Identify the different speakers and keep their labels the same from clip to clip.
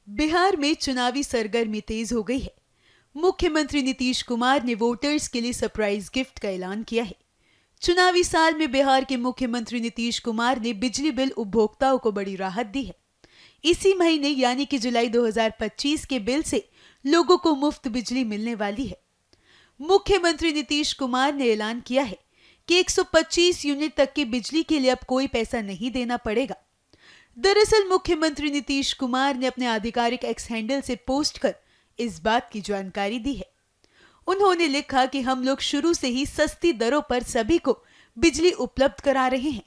Speaker 1: बिहार में चुनावी सरगर्मी तेज हो गई है। मुख्यमंत्री नीतीश कुमार ने वोटर्स के लिए सरप्राइज गिफ्ट का ऐलान किया है। चुनावी साल में बिहार के मुख्यमंत्री नीतीश कुमार ने बिजली बिल उपभोक्ताओं को बड़ी राहत दी है। इसी महीने यानी कि जुलाई 2025 के बिल से लोगों को मुफ्त बिजली मिलने वाली है। मुख्यमंत्री नीतीश कुमार ने ऐलान किया है कि 125 यूनिट तक की बिजली के लिए अब कोई पैसा नहीं देना पड़ेगा। दरअसल मुख्यमंत्री नीतीश कुमार ने अपने आधिकारिक एक्स हैंडल से पोस्ट कर इस बात की जानकारी दी है। उन्होंने लिखा कि हम लोग शुरू से ही सस्ती दरों पर सभी को बिजली उपलब्ध करा रहे हैं।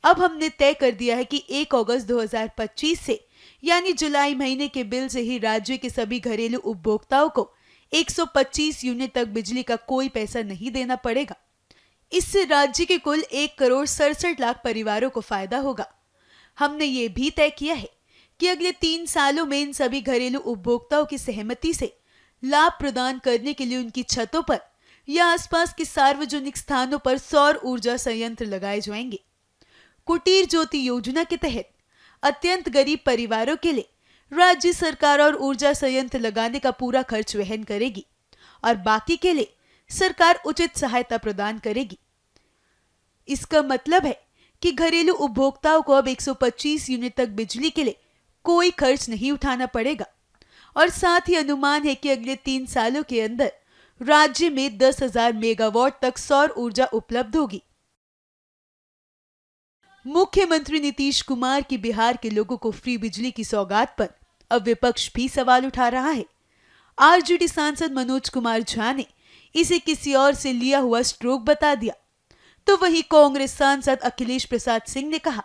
Speaker 1: अब हमने तय कर दिया है कि 1 अगस्त 2025 से यानी जुलाई महीने के बिल से ही राज्य के सभी घरेलू उपभोक्ताओं को 125 यूनिट तक बिजली का कोई पैसा नहीं देना पड़ेगा। इससे राज्य के कुल 1,67,00,000 परिवारों को फायदा होगा। हमने ये भी तय किया है कि अगले 3 सालों में इन सभी घरेलू उपभोक्ताओं की सहमति से लाभ प्रदान करने के लिए उनकी छतों पर या आसपास के सार्वजनिक स्थानों पर सौर ऊर्जा संयंत्र लगाए जाएंगे। कुटीर ज्योति योजना के तहत अत्यंत गरीब परिवारों के लिए राज्य सरकार और ऊर्जा संयंत्र लगाने का पूरा खर्च वहन करेगी और बाकी के लिए सरकार उचित सहायता प्रदान करेगी। इसका मतलब है कि घरेलू उपभोक्ताओं को अब 125 यूनिट तक बिजली के लिए कोई खर्च नहीं उठाना पड़ेगा और साथ ही अनुमान है कि अगले 3 सालों के अंदर राज्य में 10,000 मेगावाट तक सौर ऊर्जा उपलब्ध होगी। मुख्यमंत्री नीतीश कुमार की बिहार के लोगों को फ्री बिजली की सौगात पर अब विपक्ष भी सवाल उठा रहा है। आरजेडी सांसद मनोज कुमार झा ने इसे किसी और से लिया हुआ स्ट्रोक बता दिया, तो वहीं कांग्रेस सांसद अखिलेश प्रसाद सिंह ने कहा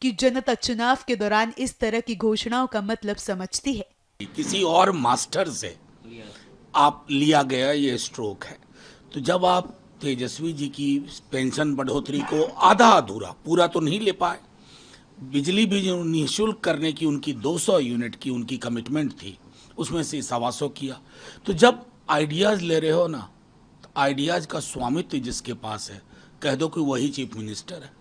Speaker 1: कि जनता चुनाव के दौरान इस तरह की घोषणाओं का मतलब समझती है।
Speaker 2: किसी और मास्टर से आप लिया गया ये स्ट्रोक है। तो जब आप तेजस्वी जी की पेंशन बढ़ोतरी को आधा अधूरा पूरा तो नहीं ले पाए, बिजली भी जो निःशुल्क करने की उनकी 200 यूनिट की उनकी कमिटमेंट थी उसमें से 125 किया, तो जब आइडियाज ले रहे हो ना, तो आइडियाज का स्वामित्व जिसके पास है कह दो कि वही चीफ मिनिस्टर है।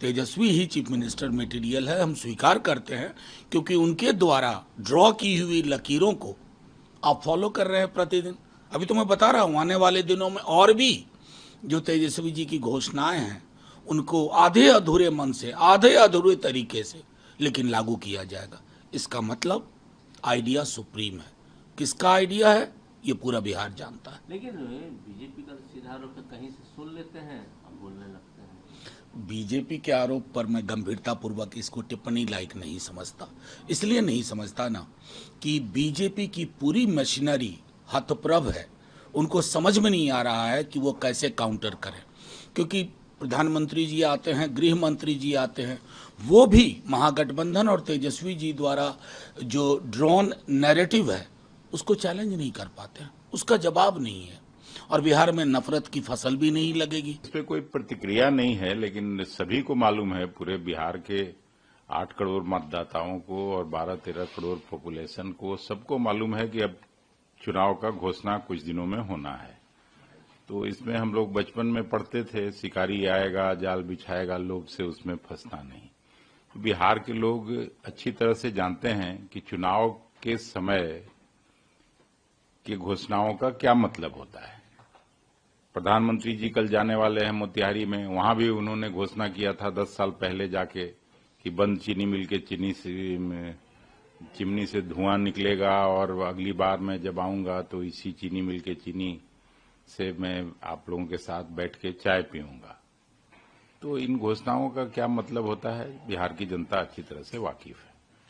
Speaker 2: तेजस्वी ही चीफ मिनिस्टर मटेरियल है, हम स्वीकार करते हैं, क्योंकि उनके द्वारा ड्रॉ की हुई लकीरों को आप फॉलो कर रहे हैं प्रतिदिन। अभी तो मैं बता रहा हूँ आने वाले दिनों में और भी जो तेजस्वी जी की घोषणाएं हैं उनको आधे अधूरे मन से, आधे अधूरे तरीके से लेकिन लागू किया जाएगा। इसका मतलब आइडिया सुप्रीम है। किसका आइडिया है ये पूरा बिहार जानता है।
Speaker 3: लेकिन बीजेपी का सीधा आरोप कहीं से सुन लेते हैं और बोलने लगते हैं।
Speaker 2: बीजेपी के आरोप पर मैं गंभीरता पूर्वक इसको टिप्पणी लायक नहीं समझता। इसलिए नहीं समझता ना कि बीजेपी की पूरी मशीनरी हतप्रभ है। उनको समझ में नहीं आ रहा है कि वो कैसे काउंटर करें, क्योंकि प्रधानमंत्री जी आते हैं, गृह मंत्री जी आते हैं, वो भी महागठबंधन और तेजस्वी जी द्वारा जो ड्रोन नैरेटिव है उसको चैलेंज नहीं कर पाते हैं, उसका जवाब नहीं है और बिहार में नफरत की फसल भी नहीं लगेगी।
Speaker 4: इस पर कोई प्रतिक्रिया नहीं है, लेकिन सभी को मालूम है, पूरे बिहार के 8 करोड़ मतदाताओं को और 12-13 करोड़ पॉपुलेशन को सबको मालूम है कि अब चुनाव का घोषणा कुछ दिनों में होना है। तो इसमें हम लोग बचपन में पढ़ते थे, शिकारी आएगा जाल बिछाएगा, लोभ से उसमें फंसना नहीं। तो बिहार के लोग अच्छी तरह से जानते हैं कि चुनाव के समय की घोषणाओं का क्या मतलब होता है। प्रधानमंत्री जी कल जाने वाले हैं मोतिहारी में, वहां भी उन्होंने घोषणा किया था 10 साल पहले जाके कि बंद चीनी मिल के चिमनी से धुआं निकलेगा और अगली बार मैं जब आऊंगा तो इसी चीनी मिल के चीनी से मैं आप लोगों के साथ बैठ के चाय पीऊंगा। तो इन घोषणाओं का क्या मतलब होता है बिहार की जनता अच्छी तरह से वाकिफ है।